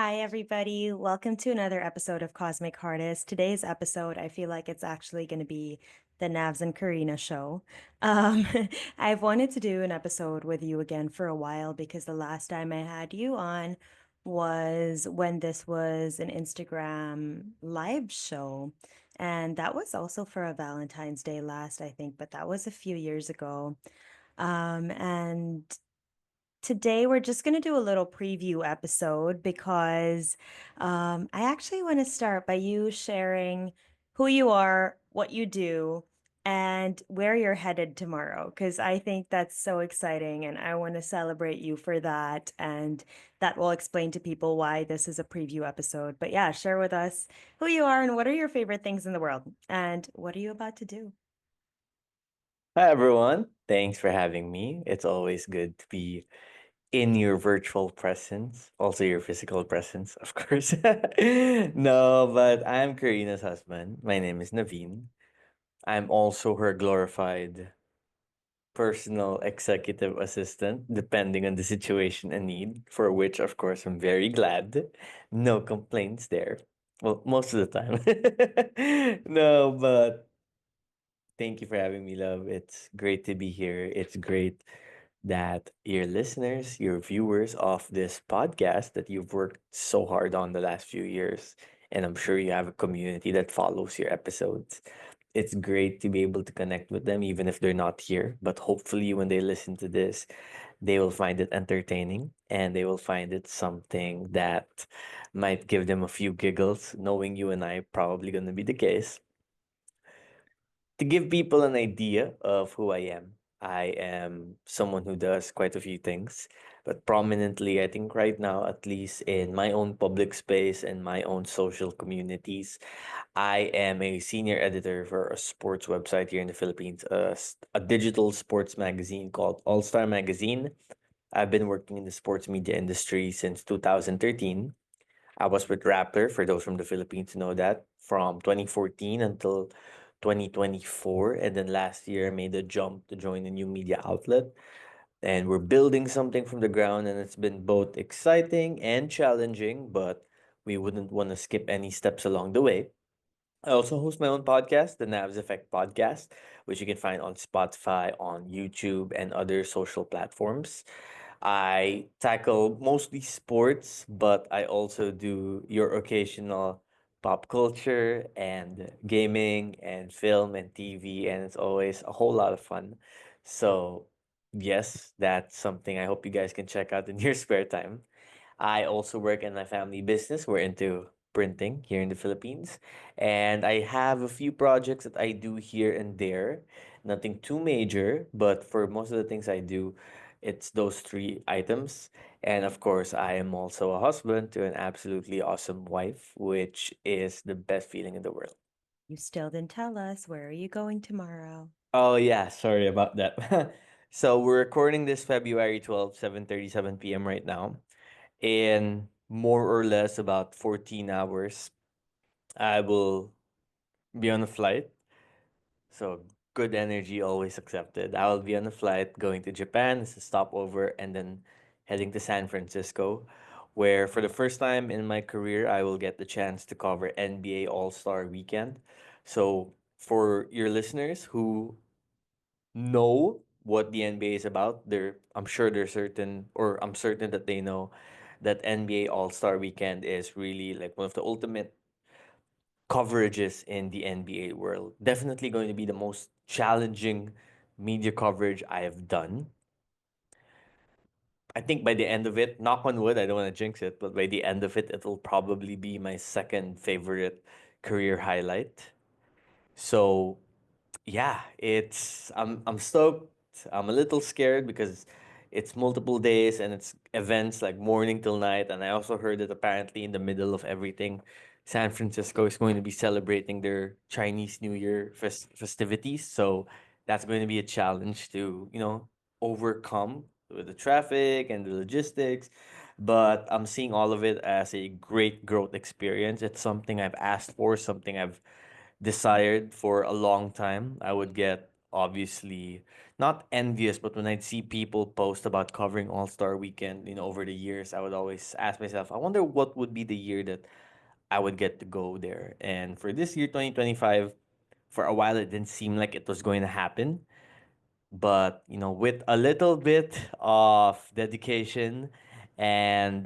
Hi, everybody. Welcome to another episode of Cosmic Heartist. Today's episode, I feel like it's actually going to be the Navs and Karina show. Um, I've wanted to do an episode with you again for a while because the last time I had you on was when this was an Instagram live show. And that was also for a Valentine's Day last, I think, but that was a few years ago. And Today, we're just going to do a little preview episode because I actually want to start by you sharing who you are, what you do, and where you're headed tomorrow. Because I think that's so exciting and I want to celebrate you for that. And that will explain to people why this is a preview episode. But yeah, share with us who you are and what are your favorite things in the world and what are you about to do? Hi, everyone. Thanks for having me. It's always good to be in your virtual presence, also your physical presence, of course. No, but I'm Karina's husband. My name is Naveen. I'm also her glorified personal executive assistant, depending on the situation and need, for which, of course, I'm very glad. No complaints there. Well, most of the time. No, but thank you for having me, love. It's great to be here. It's great that your listeners, your viewers of this podcast that you've worked so hard on the last few years, and I'm sure you have a community that follows your episodes. It's great to be able to connect with them, even if they're not here. But hopefully, when they listen to this, they will find it entertaining and they will find it something that might give them a few giggles, knowing you and I probably going to be the case. To give people an idea of who I am someone who does quite a few things, but prominently, I think right now, at least in my own public space and my own social communities, I am a senior editor for a sports website here in the Philippines, a digital sports magazine called All Star Magazine. I've been working in the sports media industry since 2013. I was with Rappler, for those from the Philippines know that, from 2014 until 2024. And then last year, I made a jump to join a new media outlet. And we're building something from the ground, and it's been both exciting and challenging, but we wouldn't want to skip any steps along the way. I also host my own podcast, the Navs Effect Podcast, which you can find on Spotify, on YouTube, and other social platforms. I tackle mostly sports, but I also do your occasional pop culture and gaming and film and TV, and it's always a whole lot of fun. So, yes, that's something I hope you guys can check out in your spare time. I also work in my family business. We're into printing here in the Philippines. And I have a few projects that I do here and there. Nothing too major, but for most of the things I do, it's those three items. And of course, I am also a husband to an absolutely awesome wife, which is the best feeling in the world. You still didn't tell us where are you going tomorrow? Oh yeah, sorry about that. So we're recording this February 12th, 7:37 p.m. right now. In more or less about 14 hours, I will be on a flight. So good energy always accepted. I will be on a flight going to Japan as a stopover and then heading to San Francisco, where for the first time in my career, I will get the chance to cover NBA All-Star Weekend. So for your listeners who know what the NBA is about, I'm sure they're certain, or I'm certain that they know that NBA All-Star Weekend is really like one of the ultimate coverages in the NBA world. Definitely going to be the most challenging media coverage I have done. I think by the end of it, knock on wood, I don't want to jinx it, but by the end of it, it'll probably be my second favorite career highlight. So yeah, I'm stoked. I'm a little scared because it's multiple days and it's events like morning till night. And I also heard that apparently in the middle of everything, San Francisco is going to be celebrating their Chinese New Year festivities. So that's going to be a challenge to, overcome with the traffic and the logistics. But I'm seeing all of it as a great growth experience. It's something I've asked for, something I've desired for a long time. I would get obviously not envious, but when I'd see people post about covering All Star Weekend, over the years, I would always ask myself, I wonder what would be the year that I would get to go there. And for this year, 2025, for a while, it didn't seem like it was going to happen. But, with a little bit of dedication and,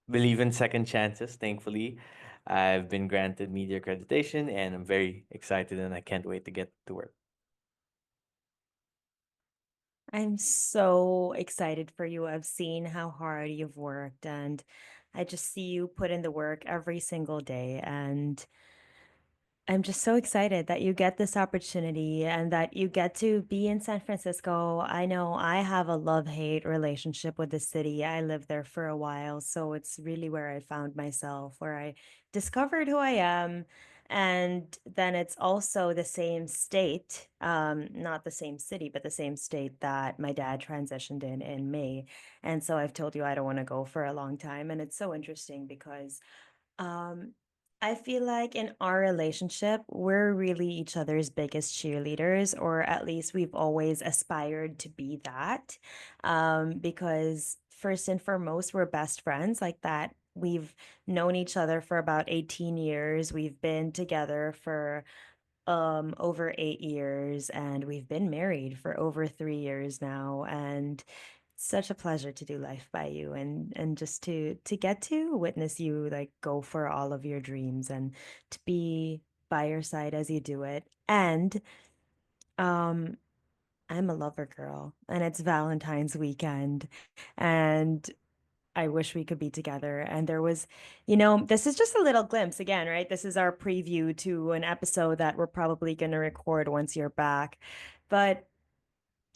believe in second chances, thankfully, I've been granted media accreditation and I'm very excited and I can't wait to get to work. I'm so excited for you. I've seen how hard you've worked, and I just see you put in the work every single day. And I'm just so excited that you get this opportunity and that you get to be in San Francisco. I know I have a love-hate relationship with the city. I lived there for a while, so it's really where I found myself, where I discovered who I am. And then it's also the same state, not the same city, but the same state that my dad transitioned in May. And so I've told you I don't want to go for a long time. And it's so interesting because um, I feel like in our relationship, we're really each other's biggest cheerleaders, or at least we've always aspired to be that. Because first and foremost, we're best friends like that. We've known each other for about 18 years. We've been together for over 8 years, and we've been married for over 3 years now. And it's such a pleasure to do life by you, and just to get to witness you like go for all of your dreams and to be by your side as you do it. And um I'm a lover girl, and it's Valentine's weekend, and I wish we could be together. And there was, this is just a little glimpse again, right? This is our preview to an episode that we're probably going to record once you're back. But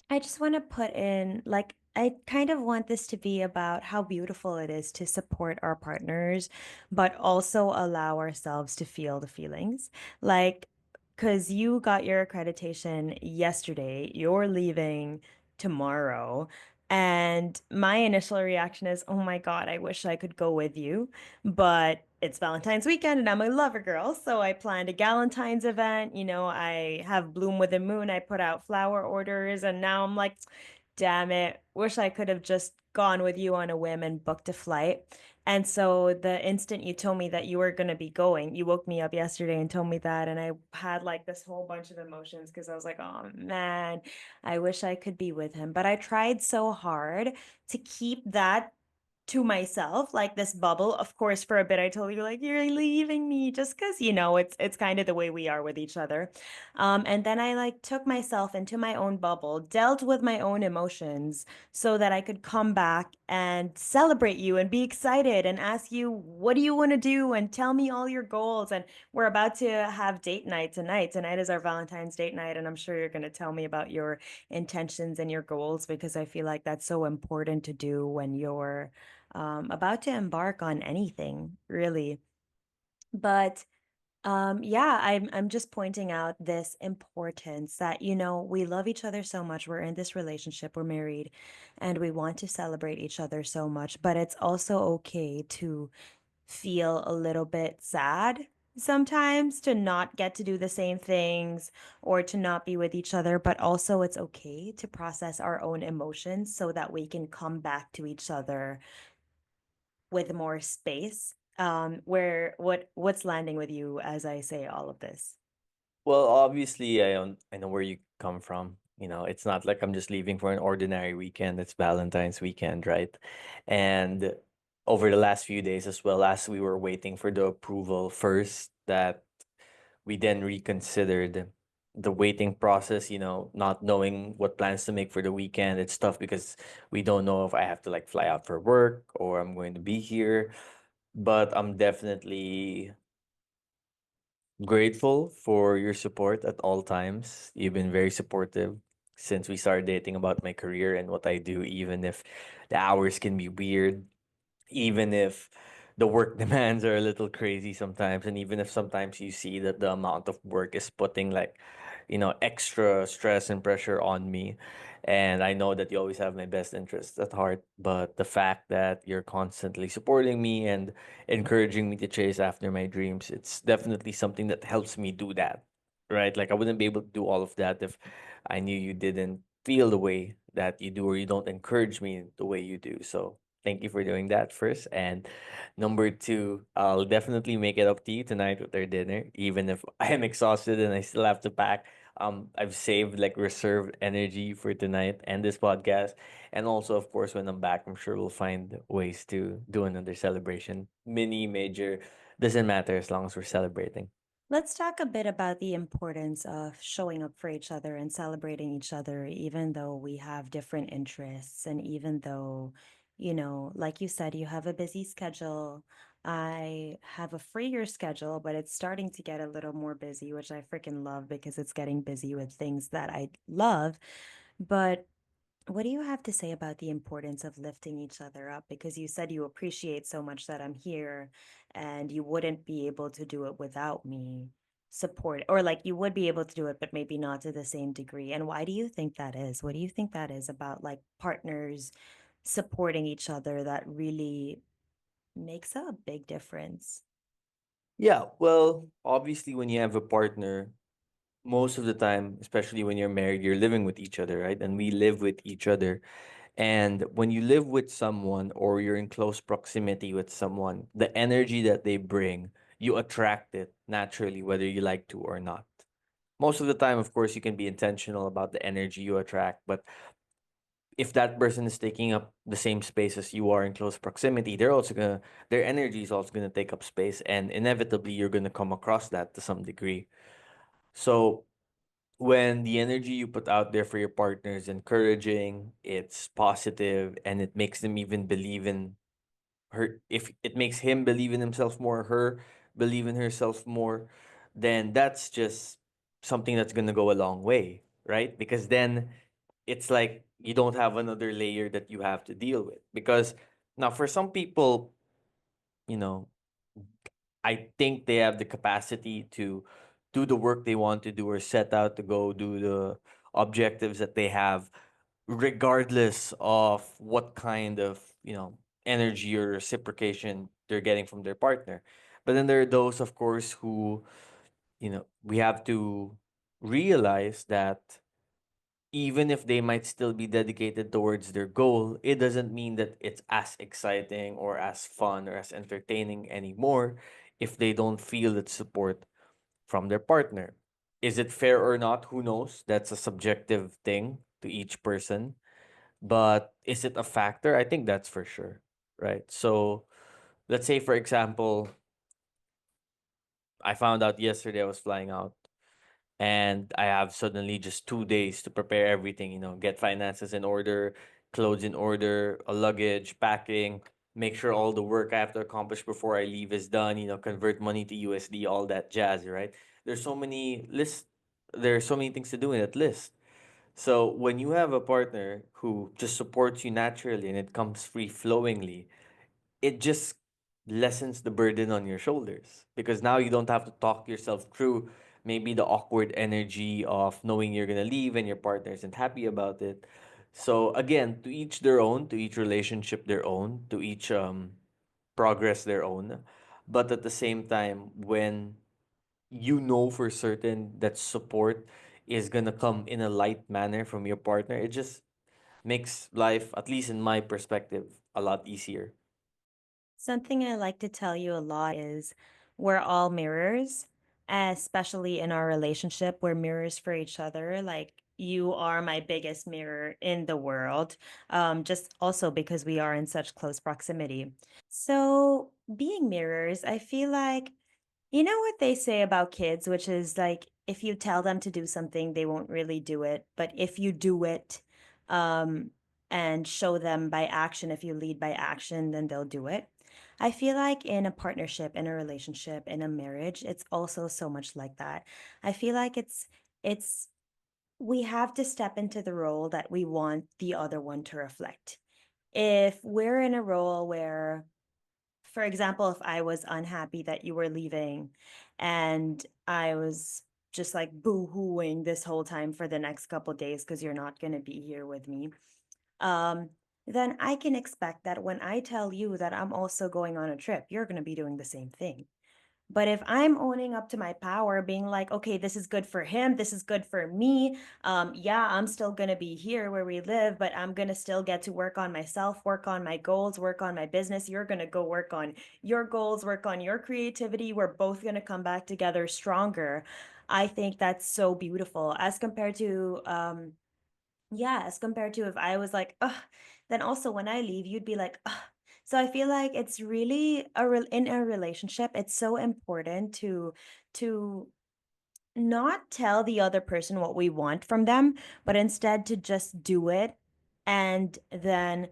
I just want to put in, like, I kind of want this to be about how beautiful it is to support our partners, but also allow ourselves to feel the feelings. Like, because you got your accreditation yesterday, you're leaving tomorrow. And my initial reaction is, oh my God, I wish I could go with you. But it's Valentine's weekend and I'm a lover girl. So I planned a Galentine's event. I have Bloom with the Moon. I put out flower orders. And now I'm like, damn it. Wish I could have just gone with you on a whim and booked a flight. And so the instant you told me that you were going to be going, you woke me up yesterday and told me that. And I had like this whole bunch of emotions because I was like, oh man, I wish I could be with him. But I tried so hard to keep that to myself, like this bubble. Of course, for a bit I told you like you're leaving me just because it's kind of the way we are with each other. And then I like took myself into my own bubble, dealt with my own emotions so that I could come back and celebrate you and be excited and ask you, what do you want to do? And tell me all your goals. And we're about to have date night tonight. Tonight is our Valentine's date night. And I'm sure you're going to tell me about your intentions and your goals because I feel like that's so important to do when you're about to embark on anything, really. But yeah, I'm just pointing out this importance that, we love each other so much. We're in this relationship, we're married, and we want to celebrate each other so much. But it's also okay to feel a little bit sad sometimes to not get to do the same things or to not be with each other. But also, it's okay to process our own emotions so that we can come back to each other with more space. Where what's landing with you as I say all of this? Well, obviously, I know where you come from. It's not like I'm just leaving for an ordinary weekend. It's Valentine's weekend, right? And over the last few days, as well as we were waiting for the approval first, that we then reconsidered the waiting process, not knowing what plans to make for the weekend. It's tough because we don't know if I have to like fly out for work or I'm going to be here. But I'm definitely grateful for your support at all times. You've been very supportive since we started dating about my career and what I do, even if the hours can be weird, even if the work demands are a little crazy sometimes, and even if sometimes you see that the amount of work is putting like, extra stress and pressure on me. And I know that you always have my best interests at heart, but the fact that you're constantly supporting me and encouraging me to chase after my dreams, it's definitely something that helps me do that. right? Like I wouldn't be able to do all of that if I knew you didn't feel the way that you do or you don't encourage me the way you do. So thank you for doing that first. And number two, I'll definitely make it up to you tonight with our dinner, even if I am exhausted and I still have to pack. I've saved like reserved energy for tonight and this podcast. And also, of course, when I'm back, I'm sure we'll find ways to do another celebration. Mini, major, doesn't matter as long as we're celebrating. Let's talk a bit about the importance of showing up for each other and celebrating each other, even though we have different interests. And even though, like you said, you have a busy schedule. I have a freer schedule, but it's starting to get a little more busy, which I freaking love because it's getting busy with things that I love. But what do you have to say about the importance of lifting each other up? Because you said you appreciate so much that I'm here and you wouldn't be able to do it without me support, or like you would be able to do it, but maybe not to the same degree. And why do you think that is? What do you think that is about like partners supporting each other that really makes a big difference? Yeah, well, obviously, when you have a partner, most of the time, especially when you're married, you're living with each other, right? And we live with each other. And when you live with someone or you're in close proximity with someone, the energy that they bring, you attract it naturally, whether you like to or not. Most of the time, of course, you can be intentional about the energy you attract, but if that person is taking up the same space as you are in close proximity, their energy is also gonna take up space, and inevitably you're gonna come across that to some degree. So when the energy you put out there for your partner is encouraging, it's positive, and it makes them even believe in her, if it makes him believe in himself more, her believe in herself more, then that's just something that's gonna go a long way, right? Because then it's like you don't have another layer that you have to deal with. Because now for some people, you know, I think they have the capacity to do the work they want to do or set out to go do the objectives that they have, regardless of what kind of, energy or reciprocation they're getting from their partner. But then there are those, of course, who, we have to realize that even if they might still be dedicated towards their goal, it doesn't mean that it's as exciting or as fun or as entertaining anymore if they don't feel that support from their partner. Is it fair or not? Who knows? That's a subjective thing to each person. But is it a factor? I think that's for sure. Right. So let's say, for example, I found out yesterday I was flying out and I have suddenly just 2 days to prepare everything, get finances in order, clothes in order, a luggage, packing, make sure all the work I have to accomplish before I leave is done, convert money to USD, all that jazz, right? There's so many lists, there's so many things to do in that list. So when you have a partner who just supports you naturally and it comes free flowingly, it just lessens the burden on your shoulders because now you don't have to talk yourself through maybe the awkward energy of knowing you're going to leave and your partner isn't happy about it. So again, to each their own, to each relationship their own, to each progress their own. But at the same time, when you know for certain that support is going to come in a light manner from your partner, it just makes life, at least in my perspective, a lot easier. Something I like to tell you a lot is we're all mirrors, especially in our relationship. We're mirrors for each other. Like you are my biggest mirror in the world, just also because we are in such close proximity. So, being mirrors, I feel like you know what they say about kids, which is like if you tell them to do something, they won't really do it. But if you do it, um, and show them by action, if you lead by action, then they'll do it. I feel like in a partnership, in a relationship, in a marriage, it's also so much like that. I feel like it's we have to step into the role that we want the other one to reflect. If we're in a role where, for example, if I was unhappy that you were leaving and I was just like boo-hooing this whole time for the next couple days because you're not going to be here with me, um, then I can expect that when I tell you that I'm also going on a trip, you're going to be doing the same thing. But if I'm owning up to my power, being like, okay, this is good for him, this is good for me. Yeah, I'm still gonna be here where we live, but I'm gonna still get to work on myself, work on my goals, work on my business. You're gonna go work on your goals, work on your creativity. We're both gonna come back together stronger. I think that's so beautiful as compared to yeah, as compared to if I was like, ugh, then also when I leave, you'd be like, ugh. So I feel like it's really in a relationship, it's so important to not tell the other person what we want from them, but instead to just do it and then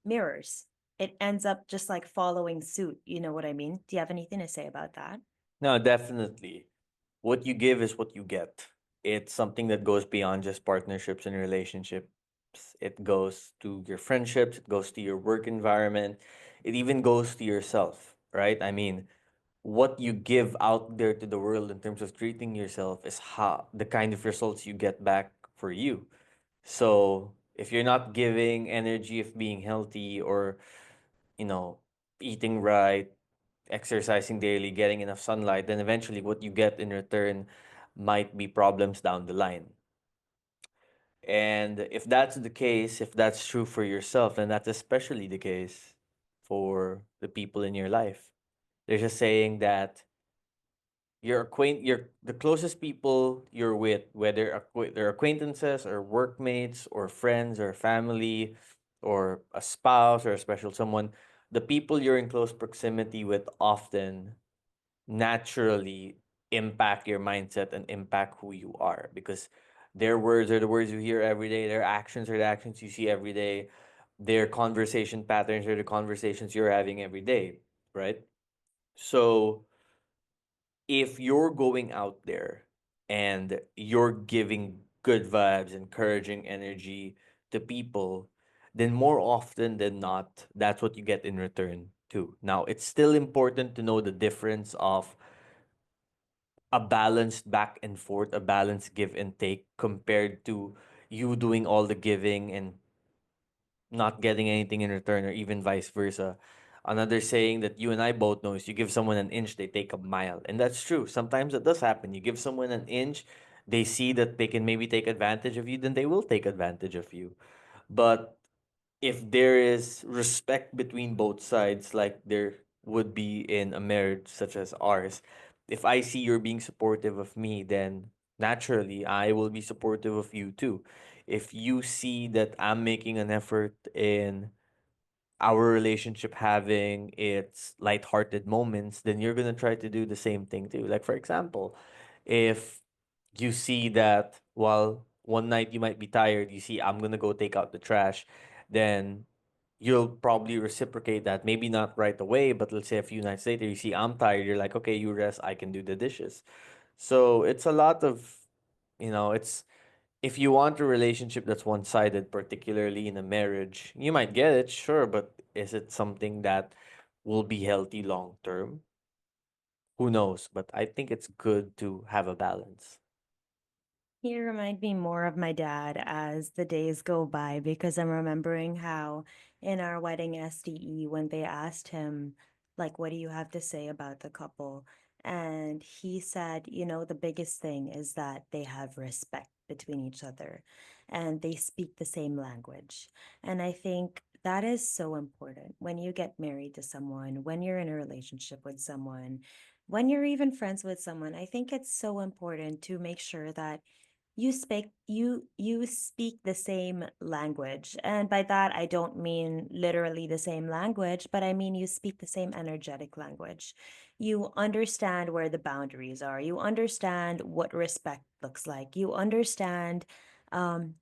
mirrors. It ends up just like following suit. You know what I mean? Do you have anything to say about that? No, definitely. What you give is what you get. It's something that goes beyond just partnerships and relationships. It goes to your friendships, it goes to your work environment, it even goes to yourself, right? I mean, what you give out there to the world in terms of treating yourself is how the kind of results you get back for you. So, if you're not giving energy of being healthy or, you know, eating right, exercising daily, getting enough sunlight, then eventually what you get in return might be problems down the line. And if that's the case, if that's true for yourself, then that's especially the case for the people in your life. There's a saying that you're the closest people you're with, whether they're acquaintances or workmates or friends or family or a spouse or a special someone, the people you're in close proximity with often naturally impact your mindset and impact who you are, because their words are the words you hear every day, their actions are the actions you see every day, their conversation patterns are the conversations you're having every day, right? So if you're going out there and you're giving good vibes, encouraging energy to people, then more often than not, that's what you get in return too. Now, it's still important to know the difference of a balanced back and forth, a balanced give and take compared to you doing all the giving and not getting anything in return, or even vice versa. Another saying that you and I both know is you give someone an inch, they take a mile. And that's true. Sometimes it does happen. You give someone an inch, they see that they can maybe take advantage of you, then they will take advantage of you. But if there is respect between both sides, like there would be in a marriage such as ours, if I see you're being supportive of me, then naturally I will be supportive of you too. If you see that I'm making an effort in our relationship having its lighthearted moments, then you're gonna try to do the same thing too. Like for example, if you see that while one night you might be tired, you see I'm gonna go take out the trash, then you'll probably reciprocate that. Maybe not right away, but let's say a few nights later, you see I'm tired, you're like, okay, you rest, I can do the dishes. So it's a lot of, it's if you want a relationship that's one sided, particularly in a marriage, you might get it, sure, but is it something that will be healthy long term? Who knows? But I think it's good to have a balance. You remind me more of my dad as the days go by because I'm remembering how in our wedding SDE, when they asked him, like, what do you have to say about the couple? And he said, the biggest thing is that they have respect between each other and they speak the same language. And I think that is so important when you get married to someone, when you're in a relationship with someone, when you're even friends with someone. I think it's so important to make sure that you speak the same language, and by that I don't mean literally the same language, but I mean you speak the same energetic language. You understand where the boundaries are, you understand what respect looks like, you understand um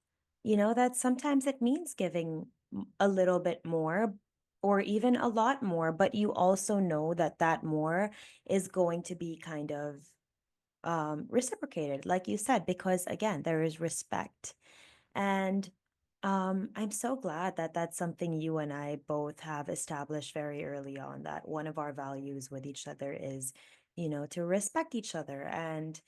that sometimes it means giving a little bit more or even a lot more, but you also know that that more is going to be kind of reciprocated, like you said, because again, there is respect. And I'm so glad that that's something you and I both have established very early on, that one of our values with each other is, to respect each other. And,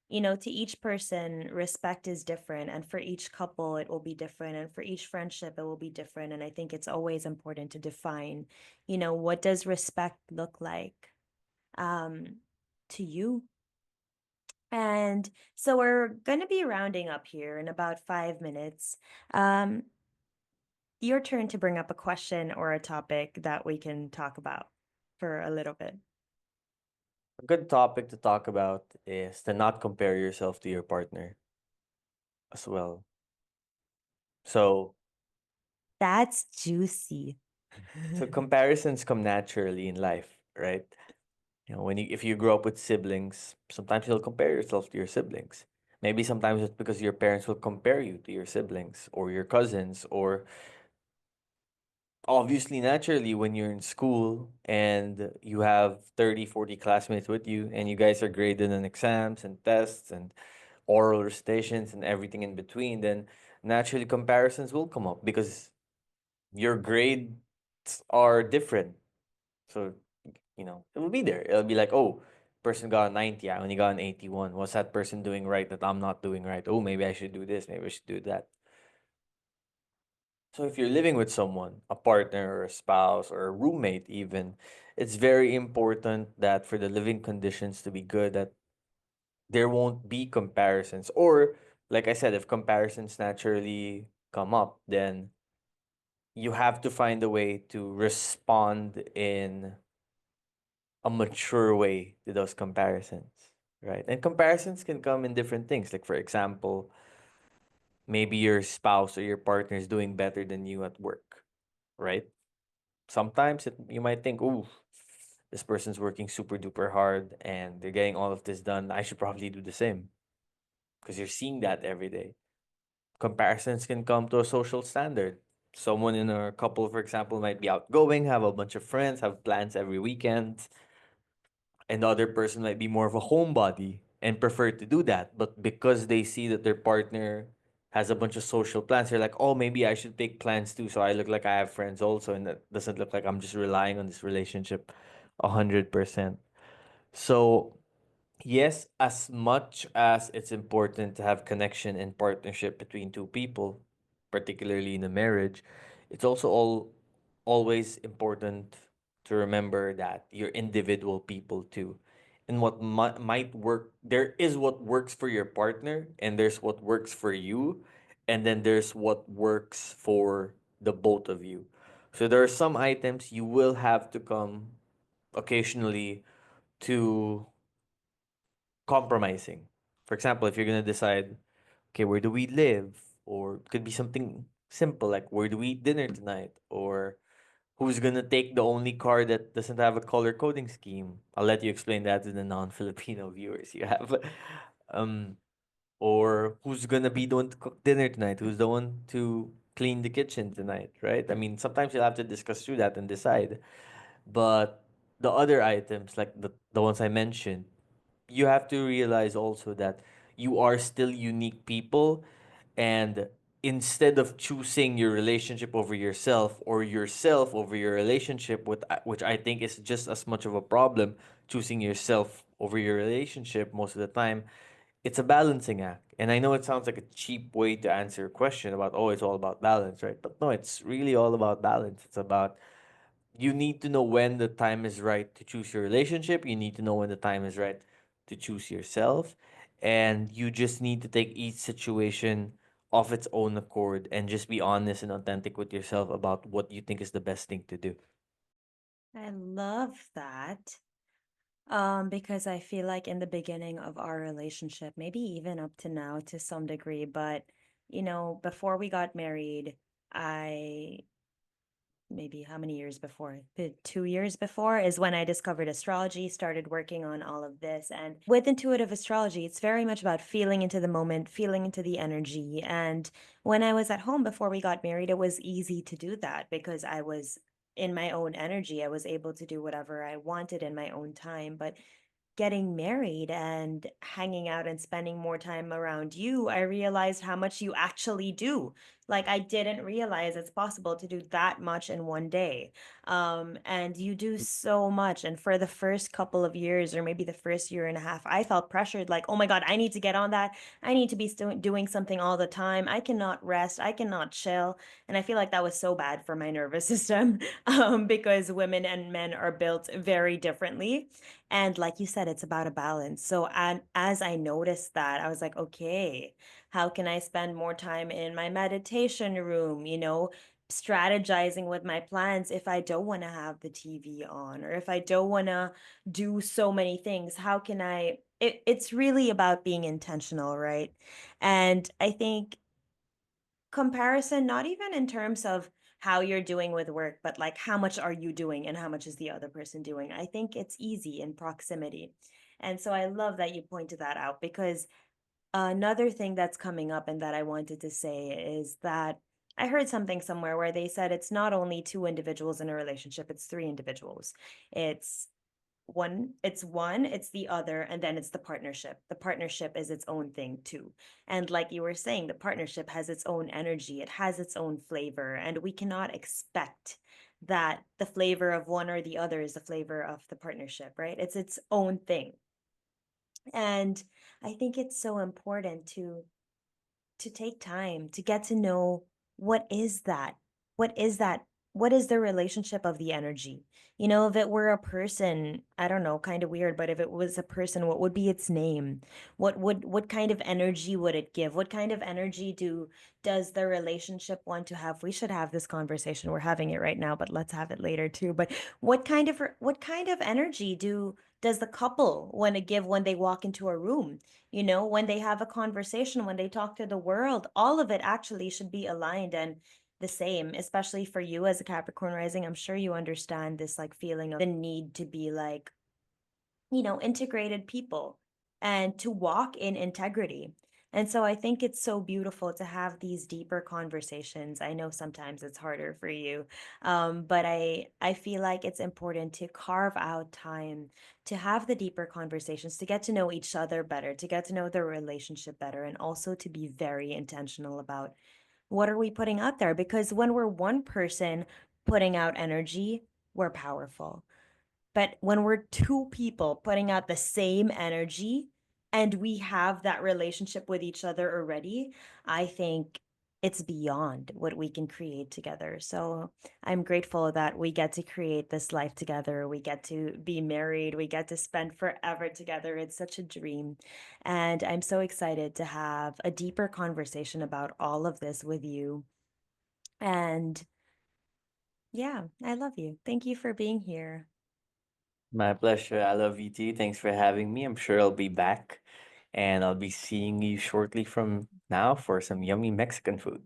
to each person, respect is different. And for each couple, it will be different. And for each friendship, it will be different. And I think it's always important to define, what does respect look like? Um, to you. And so we're going to be rounding up here in about 5 minutes. Um, your turn to bring up a question or a topic that we can talk about for a little bit. A good topic to talk about is to not compare yourself to your partner as well. So, That's juicy. comparisons come naturally in life, right? When if you grow up with siblings, sometimes you'll compare yourself to your siblings. Maybe sometimes it's because your parents will compare you to your siblings or your cousins, or obviously naturally when you're in school and you have 30, 40 classmates with you and you guys are graded on exams and tests and oral recitations and everything in between, then naturally comparisons will come up because your grades are different. So, it will be there. It'll be like, oh, person got a 90, I only got an 81. What's that person doing right that I'm not doing right? Oh, maybe I should do this, maybe I should do that. So if you're living with someone, a partner or a spouse or a roommate even, it's very important that for the living conditions to be good, that there won't be comparisons. Or like I said, if comparisons naturally come up, then you have to find a way to respond in a mature way to those comparisons, right? And comparisons can come in different things. Like for example, maybe your spouse or your partner is doing better than you at work, right? Sometimes you might think, "Ooh, this person's working super duper hard and they're getting all of this done. I should probably do the same." Because you're seeing that every day. Comparisons can come to a social standard. Someone in a couple, for example, might be outgoing, have a bunch of friends, have plans every weekend, and the other person might be more of a homebody and prefer to do that. But because they see that their partner has a bunch of social plans, they're like, oh, maybe I should take plans too, so I look like I have friends also, and that doesn't look like I'm just relying on this relationship 100%. So yes, as much as it's important to have connection and partnership between two people, particularly in a marriage, it's also always important to remember that you're individual people too. And what might work, there is what works for your partner, and there's what works for you, and then there's what works for the both of you. So there are some items you will have to come occasionally to compromising. For example, if you're gonna decide, okay, where do we live? Or it could be something simple like where do we eat dinner tonight? Or who's gonna take the only car that doesn't have a color coding scheme? I'll let you explain that to the non-Filipino viewers you have. um, or who's gonna be the one to cook dinner tonight? Who's the one to clean the kitchen tonight, right? I mean, sometimes you'll have to discuss through that and decide. But the other items, like the ones I mentioned, you have to realize also that you are still unique people, and instead of choosing your relationship over yourself or yourself over your relationship, with which I think is just as much of a problem, choosing yourself over your relationship most of the time, it's a balancing act. And I know it sounds like a cheap way to answer a question about, oh, it's all about balance, right? But no, it's really all about balance. It's about, you need to know when the time is right to choose your relationship. You need to know when the time is right to choose yourself. And you just need to take each situation of its own accord and just be honest and authentic with yourself about what you think is the best thing to do. I love that. Because I feel like in the beginning of our relationship, maybe even up to now to some degree, but before we got married, I maybe how many years before? 2 years before is when I discovered astrology, started working on all of this. And with intuitive astrology, it's very much about feeling into the moment, feeling into the energy. And when I was at home before we got married, it was easy to do that because I was in my own energy. I was able to do whatever I wanted in my own time. But getting married and hanging out and spending more time around you, I realized how much you actually do Like I didn't realize it's possible to do that much in one day. And you do so much. And for the first couple of years, or maybe the first year and a half, I felt pressured like, oh my God, I need to get on that. I need to be doing something all the time. I cannot rest. I cannot chill. And I feel like that was so bad for my nervous system, because women and men are built very differently. And like you said, it's about a balance. So as I noticed that, I was like, okay, how can I spend more time in my meditation room, strategizing with my plans if I don't want to have the TV on, or if I don't want to do so many things? How can it's really about being intentional, right? And I think comparison, not even in terms of how you're doing with work, but like how much are you doing and how much is the other person doing? I think it's easy in proximity. And so I love that you pointed that out, because another thing that's coming up and that I wanted to say is that I heard something somewhere where they said it's not only two individuals in a relationship, it's three individuals. It's one, it's the other, and then it's the partnership. The partnership is its own thing too. And like you were saying, the partnership has its own energy, it has its own flavor, and we cannot expect that the flavor of one or the other is the flavor of the partnership, right? It's its own thing. And I think it's so important to take time to get to know what is that? What is that? What is the relationship of the energy? If it were a person, I don't know, kind of weird, but if it was a person, what would be its name? What kind of energy would it give? What kind of energy does the relationship want to have? We should have this conversation. We're having it right now, but let's have it later too. But what kind of energy does the couple want to give when they walk into a room? When they have a conversation, when they talk to the world, all of it actually should be aligned and the same, especially for you as a Capricorn rising. I'm sure you understand this like feeling of the need to be like, integrated people and to walk in integrity. And so I think it's so beautiful to have these deeper conversations. I know sometimes it's harder for you, but I feel like it's important to carve out time to have the deeper conversations, to get to know each other better, to get to know the relationship better, and also to be very intentional about what are we putting out there. Because when we're one person putting out energy, we're powerful. But when we're two people putting out the same energy and we have that relationship with each other already, I think it's beyond what we can create together. So I'm grateful that we get to create this life together. We get to be married. We get to spend forever together. It's such a dream. And I'm so excited to have a deeper conversation about all of this with you. And yeah, I love you. Thank you for being here. My pleasure. I love you too. Thanks for having me. I'm sure I'll be back and I'll be seeing you shortly from now for some yummy Mexican food.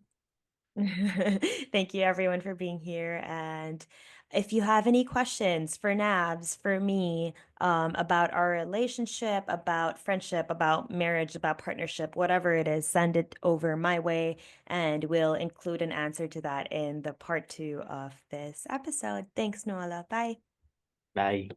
Thank you everyone for being here. And if you have any questions for Nabs, for me, about our relationship, about friendship, about marriage, about partnership, whatever it is, send it over my way and we'll include an answer to that in the part two of this episode. Thanks, Noala. Bye. Bye.